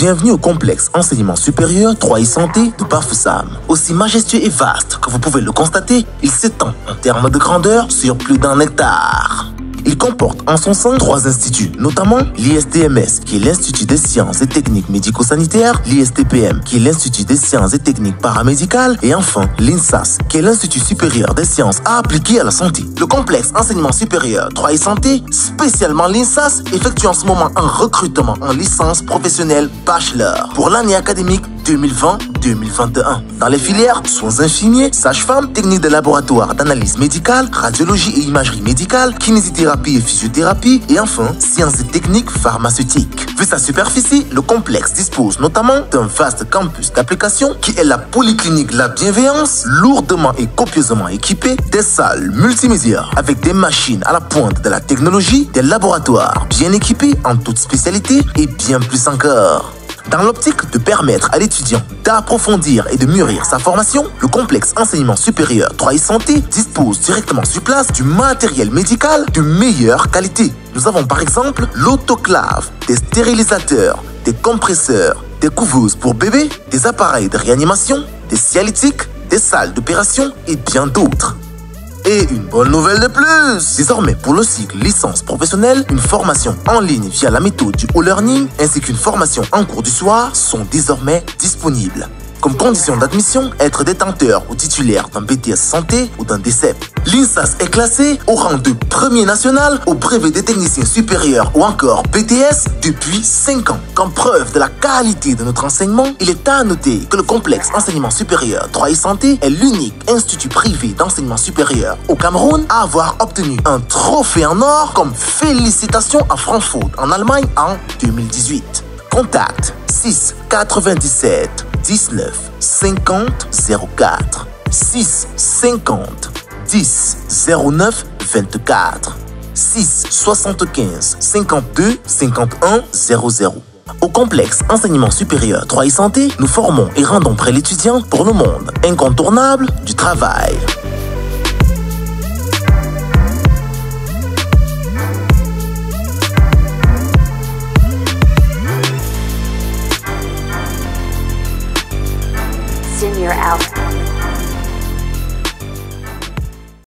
Bienvenue au complexe enseignement supérieur 3i Santé de Bafoussam. Aussi majestueux et vaste que vous pouvez le constater, il s'étend en termes de grandeur sur plus d'1 hectare. Il comporte en son sein 3 instituts, notamment l'ISTMS, qui est l'Institut des sciences et techniques médico-sanitaires, l'ISTPM, qui est l'Institut des sciences et techniques paramédicales, et enfin l'INSAS, qui est l'Institut supérieur des sciences appliquées à la santé. Le complexe enseignement supérieur 3i Santé, spécialement l'INSAS, effectue en ce moment un recrutement en licence professionnelle bachelor pour l'année académique 2020-2021. Dans les filières soins infirmiers, sages-femmes, techniques de laboratoire d'analyse médicale, radiologie et imagerie médicale, kinésithérapie et physiothérapie, et enfin sciences et techniques pharmaceutiques. Vu sa superficie, le complexe dispose notamment d'un vaste campus d'application qui est la polyclinique La Bienveillance, lourdement et copieusement équipée, des salles multimédia avec des machines à la pointe de la technologie, des laboratoires bien équipés en toute spécialité et bien plus encore. Dans l'optique de permettre à l'étudiant d'approfondir et de mûrir sa formation, le complexe enseignement supérieur 3i Santé dispose directement sur place du matériel médical de meilleure qualité. Nous avons par exemple l'autoclave, des stérilisateurs, des compresseurs, des couveuses pour bébés, des appareils de réanimation, des cialytiques, des salles d'opération et bien d'autres. Et une bonne nouvelle de plus! Désormais, pour le cycle licence professionnelle, une formation en ligne via la méthode du e-learning ainsi qu'une formation en cours du soir sont désormais disponibles. Comme condition d'admission, être détenteur ou titulaire d'un BTS santé ou d'un DCEP. L'INSAS est classé au rang de premier national au brevet des techniciens supérieurs ou encore BTS depuis 5 ans. Comme preuve de la qualité de notre enseignement, il est à noter que le complexe enseignement supérieur 3i Santé est l'unique institut privé d'enseignement supérieur au Cameroun à avoir obtenu un trophée en or comme félicitations à Francfort en Allemagne en 2018. Contact 6 97 19 50 04 6 50 10 09 24 6 75 52 51 00. Au complexe enseignement supérieur 3i Santé, nous formons et rendons prêt l'étudiant pour le monde incontournable du travail.